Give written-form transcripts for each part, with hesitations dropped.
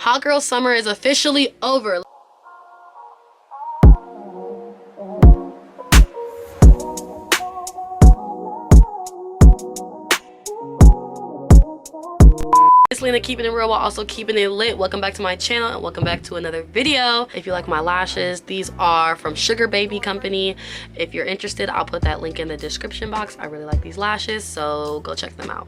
Hot girl summer is officially over. It's Lena, keeping it real while also keeping it lit. Welcome back to my channel and welcome back to another video. If you like my lashes, these are from Sugar Baby Company. If you're interested, I'll put that link in the description box. I really like these lashes, so go check them out.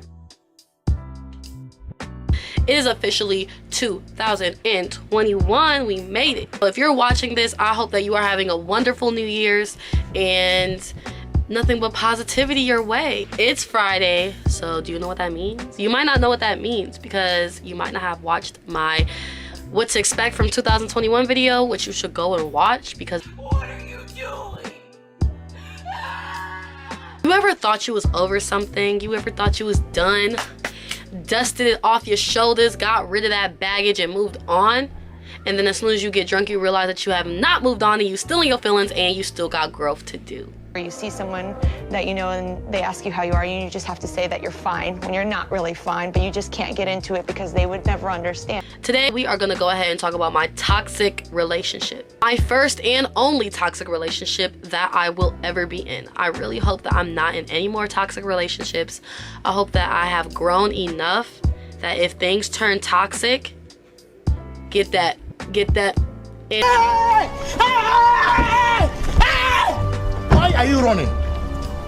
It is officially 2021. We made it. So if you're watching this, I hope that you are having a wonderful New Year's and nothing but positivity your way. It's Friday, so do you know what that means? You might not know what that means because you might not have watched my what to expect from 2021 video, which you should go and watch because what are you doing? You ever thought you was over something? You ever thought you was done? Dusted it off your shoulders, got rid of that baggage and moved on? And then as soon as you get drunk, you realize that you have not moved on and you still in your feelings and you still got growth to do. Or you see someone that you know and they ask you how you are, and you just have to say that you're fine when you're not really fine, but you just can't get into it because they would never understand. Today, we are gonna go ahead and talk about my toxic relationship. My first and only toxic relationship that I will ever be in. I really hope that I'm not in any more toxic relationships. I hope that I have grown enough that if things turn toxic, get that. Why are you running?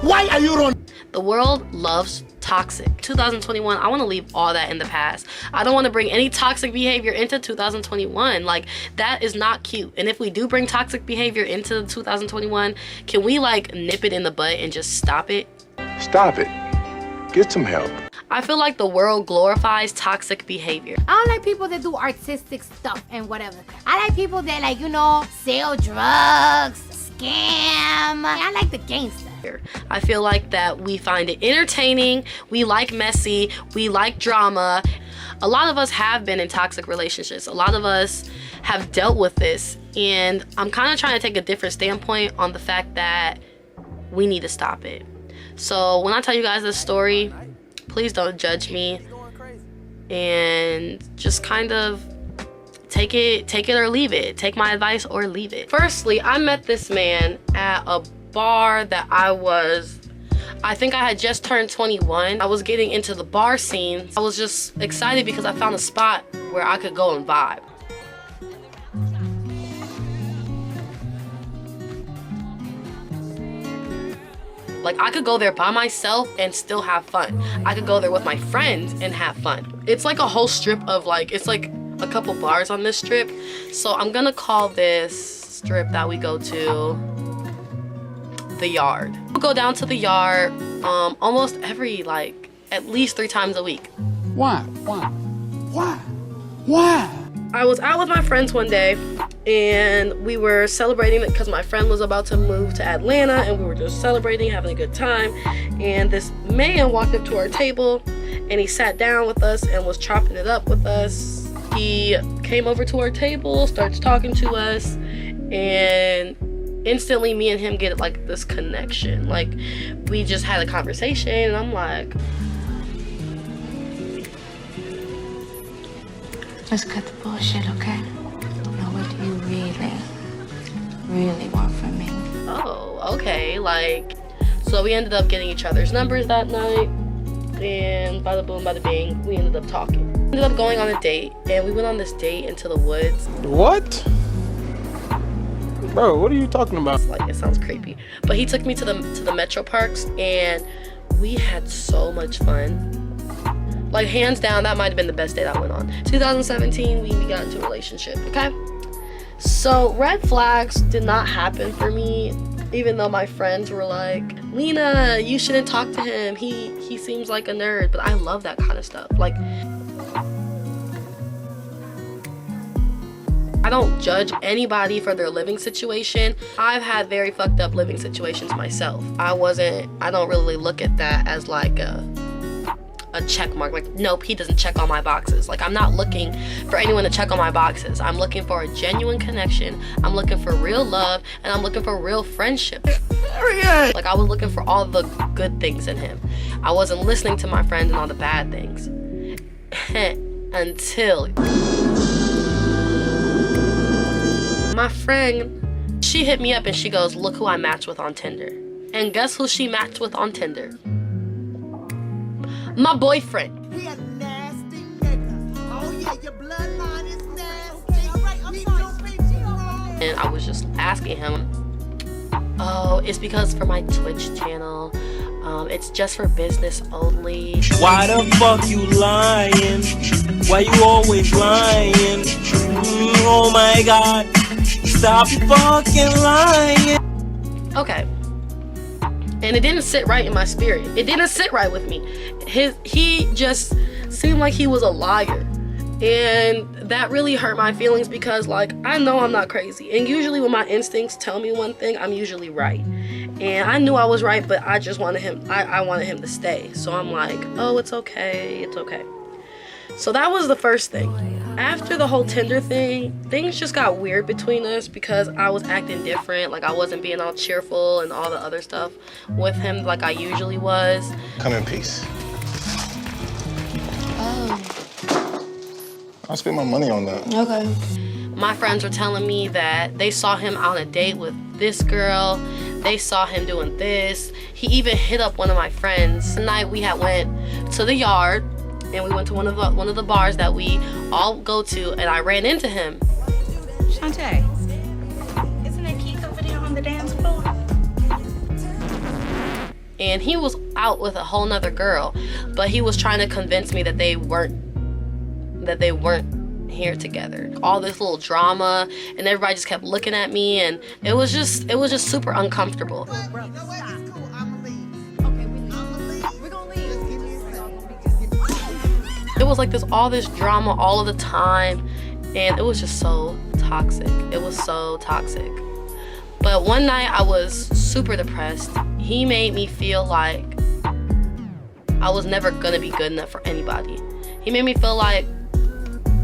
Why are you running? The world loves toxic. 2021, I want to leave all that in the past. I don't want to bring any toxic behavior into 2021. Like, that is not cute. And if we do bring toxic behavior into 2021, can we like nip it in the butt and just stop it? Stop it. Get some help. I feel like the world glorifies toxic behavior. I don't like people that do artistic stuff and whatever. I like people that, like, you know, sell drugs, scam. I like the gangster. I feel like that we find it entertaining, we like messy, we like drama. A lot of us have been in toxic relationships. A lot of us have dealt with this, and I'm kind of trying to take a different standpoint on the fact that we need to stop it. So when I tell you guys this story, please don't judge me and just kind of take it or leave it. Take my advice or leave it. Firstly, I met this man at a bar that I think I had just turned 21. I was getting into the bar scene. I was just excited because I found a spot where I could go and vibe. Like, I could go there by myself and still have fun. I could go there with my friends and have fun. It's like a whole strip of like, it's like a couple bars on this strip. So I'm gonna call this strip that we go to the Yard. We'll go down to the Yard almost every, like, at least 3 times a week. Why? I was out with my friends one day and we were celebrating because my friend was about to move to Atlanta, and we were just celebrating, having a good time. And this man walked up to our table and he sat down with us and was chopping it up with us. He came over to our table, starts talking to us, and instantly me and him get like this connection. Like, we just had a conversation and I'm like, let's cut the bullshit, okay? Now what do you really want from me? oh, okay. Like, so we ended up getting each other's numbers that night, and bada boom, bada bing, we ended up talking. Ended up going on a date, and we went on this date into the woods. What? Bro, what are you talking about? Like, it sounds creepy, but he took me to the metro parks and we had so much fun. Like, hands down, that might have been the best date I went on. 2017, we got into a relationship, okay? So red flags did not happen for me, even though my friends were like, Lena, you shouldn't talk to him, he seems like a nerd. But I love that kind of stuff. Like, I don't judge anybody for their living situation. I've had very fucked up living situations myself. I don't really look at that as like a check mark. Like, nope, he doesn't check all my boxes. Like, I'm not looking for anyone to check all my boxes. I'm looking for a genuine connection. I'm looking for real love, and I'm looking for real friendship. Like, I was looking for all the good things in him. I wasn't listening to my friends and all the bad things. Until my friend, she hit me up and she goes, look who I matched with on Tinder. And guess who she matched with on Tinder? My boyfriend. He a nasty nigga. Oh yeah, your bloodline is nasty. All right, I'm sorry. And I was just asking him, oh, it's because for my Twitch channel. It's just for business only. Why the fuck you lying? Why you always lying? Oh my God, stop fucking lying. Okay. And it didn't sit right in my spirit. It didn't sit right with me. He just seemed like he was a liar. And that really hurt my feelings because, like, I know I'm not crazy. And usually when my instincts tell me one thing, I'm usually right. And I knew I was right, but I just wanted him, I wanted him to stay. So I'm like, oh, it's okay, it's okay. So that was the first thing. After the whole Tinder thing, things just got weird between us because I was acting different. Like, I wasn't being all cheerful and all the other stuff with him like I usually was. Come in peace. Oh. I'll spend my money on that. Okay. My friends were telling me that they saw him on a date with this girl. They saw him doing this. He even hit up one of my friends. The night we had went to the yard and we went to one of the bars that we all go to, and I ran into him. Shantae, isn't that Keith over there on the dance floor? And he was out with a whole nother girl, but he was trying to convince me that they weren't here together. All this little drama, and everybody just kept looking at me, and it was just super uncomfortable. It was like all this drama all of the time, and it was just so toxic. It was so toxic. But one night I was super depressed. He made me feel like I was never gonna be good enough for anybody. He made me feel like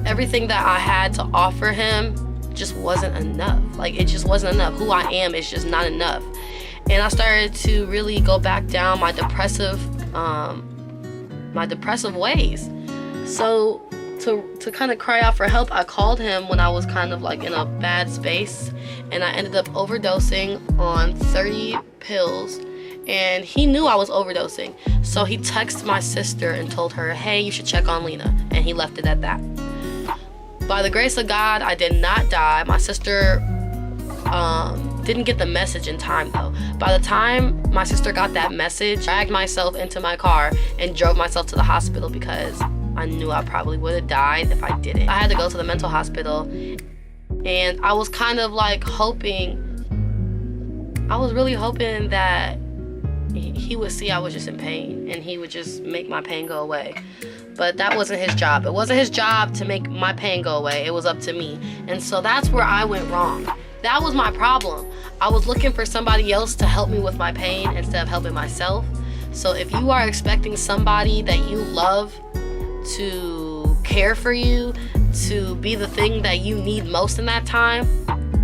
everything that I had to offer him just wasn't enough. Like, it just wasn't enough. Who I am is just not enough. And I started to really go back down my depressive ways. So to kind of cry out for help, I called him when I was kind of like in a bad space, and I ended up overdosing on 30 pills. And he knew I was overdosing. So he texted my sister and told her, hey, you should check on Lena. And he left it at that. By the grace of God, I did not die. My sister didn't get the message in time though. By the time my sister got that message, I dragged myself into my car and drove myself to the hospital because I knew I probably would have died if I didn't. I had to go to the mental hospital, and I was kind of like I was really hoping that he would see I was just in pain and he would just make my pain go away. But that wasn't his job. It wasn't his job to make my pain go away. It was up to me. And so that's where I went wrong. That was my problem. I was looking for somebody else to help me with my pain instead of helping myself. So if you are expecting somebody that you love to care for you, to be the thing that you need most in that time,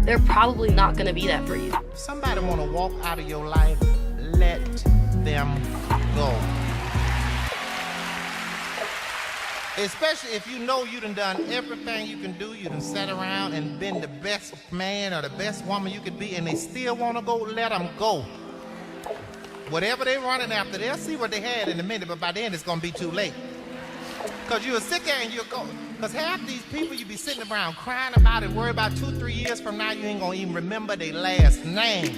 they're probably not gonna be that for you. If somebody wanna walk out of your life, let them go. Especially if you know you done everything you can do, you done sat around and been the best man or the best woman you could be, and they still wanna go, let them go. Whatever they running after, they'll see what they had in a minute, but by then it's gonna be too late. Cause you'll sit there and you'll go, cause half these people you be sitting around crying about it, worry about 2-3 years from now, you ain't gonna even remember their last name.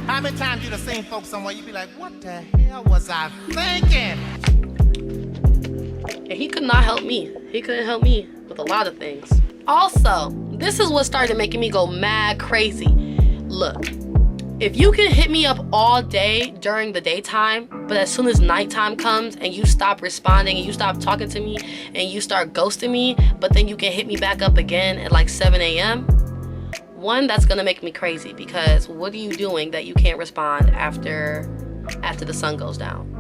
How many times you done seen folks somewhere, you be like, what the hell was I thinking? And he could not help me. He couldn't help me with a lot of things. Also, this is what started making me go mad crazy. Look, if you can hit me up all day during the daytime, but as soon as nighttime comes and you stop responding and you stop talking to me and you start ghosting me, but then you can hit me back up again at like 7 a.m., one, that's gonna make me crazy, because what are you doing that you can't respond after the sun goes down?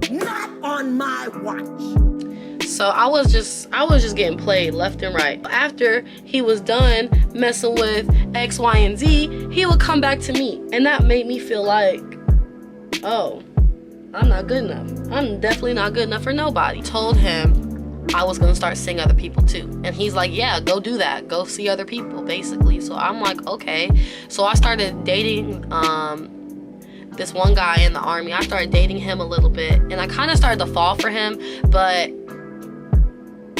Not on my watch. So I was just getting played left and right. After he was done messing with X, Y, and Z, he would come back to me. And that made me feel like, oh, I'm not good enough. I'm definitely not good enough for nobody. Told him I was gonna start seeing other people too. And he's like, yeah, go do that. Go see other people, basically. So I'm like, okay. So I started dating this one guy in the army. I started dating him a little bit, and I kind of started to fall for him, but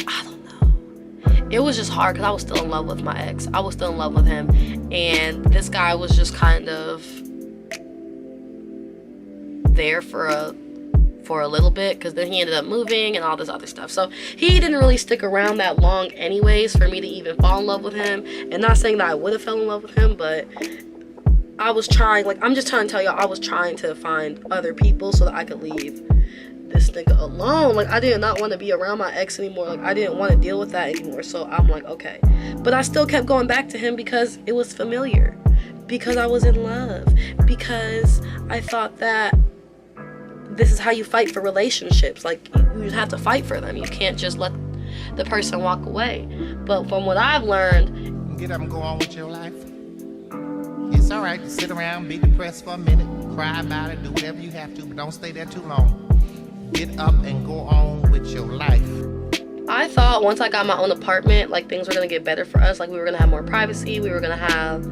I don't know. It was just hard because I was still in love with my ex. I was still in love with him, and this guy was just kind of there for a little bit, because then he ended up moving and all this other stuff. So he didn't really stick around that long anyways for me to even fall in love with him. And not saying that I would have fell in love with him, but I was trying, like, I'm just trying to tell y'all, I was trying to find other people so that I could leave this nigga alone. Like, I did not want to be around my ex anymore. Like, I didn't want to deal with that anymore. So I'm like, okay. But I still kept going back to him because it was familiar, because I was in love, because I thought that this is how you fight for relationships. Like, you have to fight for them. You can't just let the person walk away. But from what I've learned, get up and go on with your life. It's all right to sit around, be depressed for a minute, cry about it, do whatever you have to, but don't stay there too long. Get up and go on with your life. I thought once I got my own apartment, like, things were gonna get better for us. Like, we were gonna have more privacy. We were gonna have,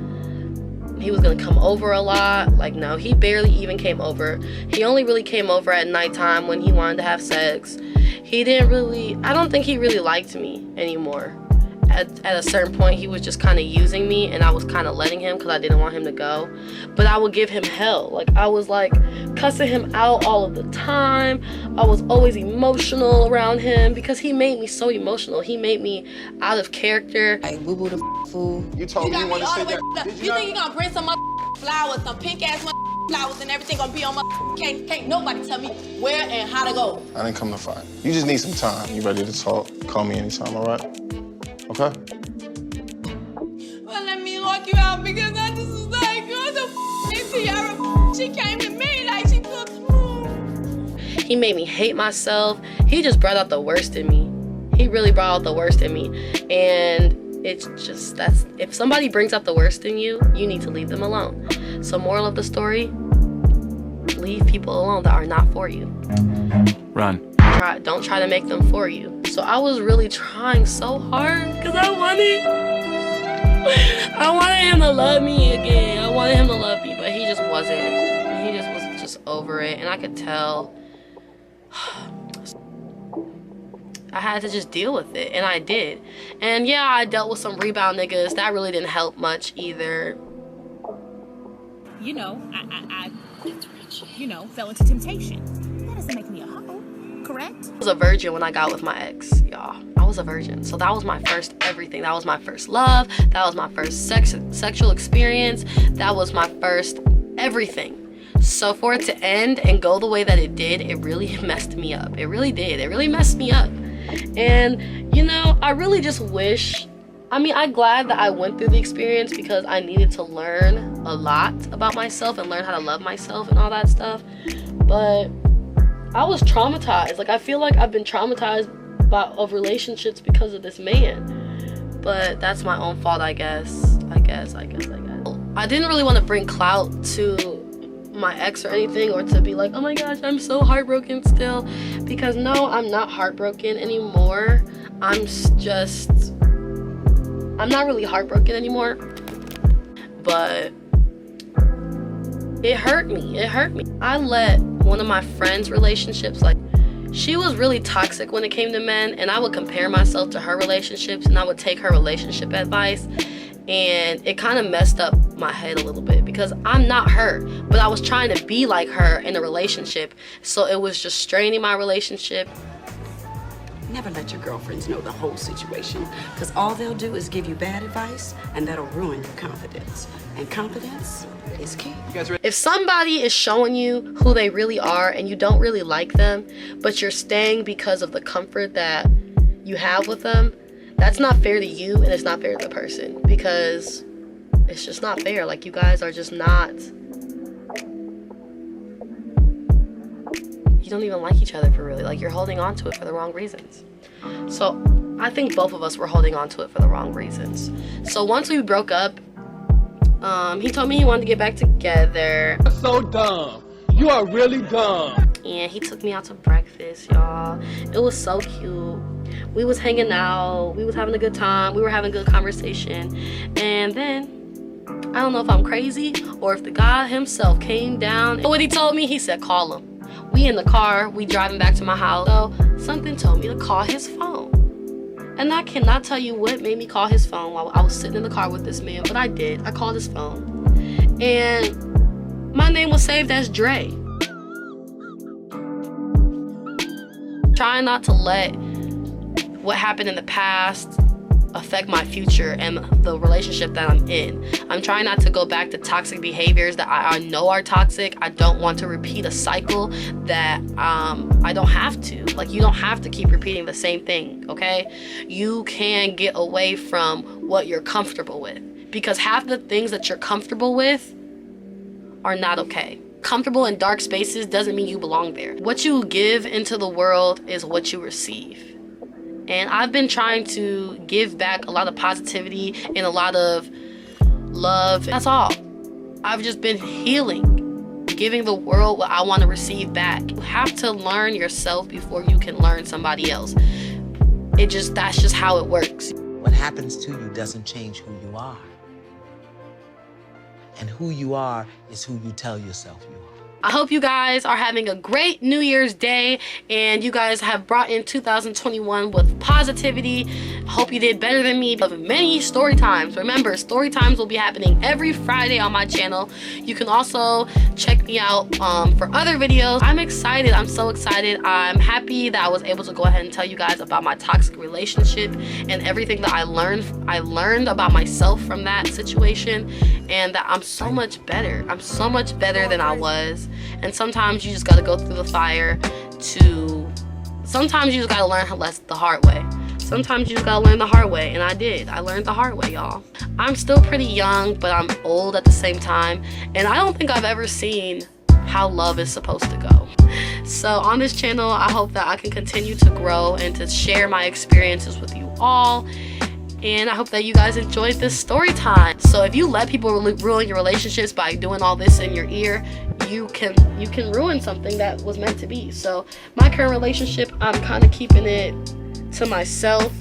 he was gonna come over a lot. Like, no, he barely even came over. He only really came over at nighttime when he wanted to have sex. He didn't really, I don't think he really liked me anymore. At a certain point, he was just kind of using me, and I was kind of letting him because I didn't want him to go. But I would give him hell. Like, I was like cussing him out all of the time. I was always emotional around him because he made me so emotional. He made me out of character. Like, boo-boo the fool. You told me you wanted to say that. You think you gonna bring some flowers, some pink ass flowers, and everything gonna be on my can't nobody tell me where and how to go. I didn't come to fight. You just need some time. You ready to talk? Call me anytime, all right? Okay? Well, let me lock you out because I just was like, what the Tiara? She came to me like she cooked food. He made me hate myself. He just brought out the worst in me. He really brought out the worst in me. And it's just, that's, if somebody brings out the worst in you, you need to leave them alone. So moral of the story, leave people alone that are not for you. Run. Don't try to make them for you. So I was really trying so hard because I wanted him to love me again. I wanted him to love me, but he just wasn't. He just was just over it, and I could tell. I had to just deal with it, and I did. And yeah, I dealt with some rebound niggas. That really didn't help much either. You know, I fell into temptation. That doesn't make me a hoe. Correct? I was a virgin when I got with my ex, y'all. I was a virgin. So that was my first everything. That was my first love. That was my first sexual experience. That was my first everything. So for it to end and go the way that it did, it really messed me up. It really did. It really messed me up. And, you know, I really just wish, I mean, I'm glad that I went through the experience because I needed to learn a lot about myself and learn how to love myself and all that stuff. But I was traumatized. Like, I feel like I've been traumatized of relationships because of this man. But that's my own fault, I guess. I didn't really want to bring clout to my ex or anything, or to be like, oh my gosh, I'm so heartbroken still. Because no, I'm not heartbroken anymore. I'm not really heartbroken anymore. But it hurt me. I let one of my friends' relationships, like, she was really toxic when it came to men, and I would compare myself to her relationships, and I would take her relationship advice, and it kind of messed up my head a little bit because I'm not her, but I was trying to be like her in a relationship, so it was just straining my relationship. Never let your girlfriends know the whole situation, because all they'll do is give you bad advice, and that'll ruin your confidence. And confidence is key. If somebody is showing you who they really are and you don't really like them, but you're staying because of the comfort that you have with them, that's not fair to you, and it's not fair to the person, because it's just not fair. Like, you guys are just not, you don't even like each other for really. Like, you're holding on to it for the wrong reasons. So I think both of us were holding on to it for the wrong reasons. So once we broke up, he told me he wanted to get back together. So dumb. You are really dumb. and he took me out to breakfast, y'all. It was so cute. We was hanging out, we was having a good time, we were having good conversation, and then I don't know if I'm crazy or if the guy himself came down. What he told me, he said call him. We in the car, we driving back to my house, so something told me to call his phone. And I cannot tell you what made me call his phone while I was sitting in the car with this man, but I did. I called his phone, and my name was saved as Dre. Trying not to let what happened in the past affect my future and the relationship that I'm in. I'm trying not to go back to toxic behaviors that I know are toxic. I don't want to repeat a cycle that I don't have to. Like, you don't have to keep repeating the same thing, okay? You can get away from what you're comfortable with, because half the things that you're comfortable with are not okay. Comfortable in dark spaces doesn't mean you belong there. What you give into the world is what you receive. And I've been trying to give back a lot of positivity and a lot of love. That's all. I've just been healing, giving the world what I want to receive back. You have to learn yourself before you can learn somebody else. That's just how it works. What happens to you doesn't change who you are. And who you are is who you tell yourself you are. I hope you guys are having a great New Year's Day and you guys have brought in 2021 with positivity. I hope you did better than me. Of many story times. Remember, story times will be happening every Friday on my channel. You can also check me out for other videos. I'm excited. I'm so excited. I'm happy that I was able to go ahead and tell you guys about my toxic relationship and everything that I learned about myself from that situation, and that I'm so much better. I'm so much better than I was. And sometimes you just gotta go through the fire sometimes you just gotta learn the hard way. Sometimes you just gotta learn the hard way, and I did. I learned the hard way, y'all. I'm still pretty young, but I'm old at the same time, and I don't think I've ever seen how love is supposed to go. So on this channel, I hope that I can continue to grow and to share my experiences with you all. And I hope that you guys enjoyed this story time. So if you let people ruin your relationships by doing all this in your ear, you can ruin something that was meant to be. So my current relationship, I'm kind of keeping it to myself,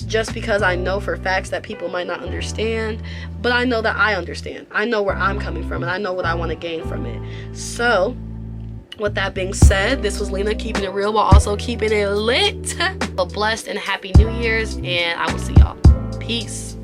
just because I know for facts that people might not understand, but I know that I understand. I know where I'm coming from, and I know what I want to gain from it. So with that being said, this was Lena keeping it real while also keeping it lit. A blessed and happy New Year's, and I will see y'all. Peace.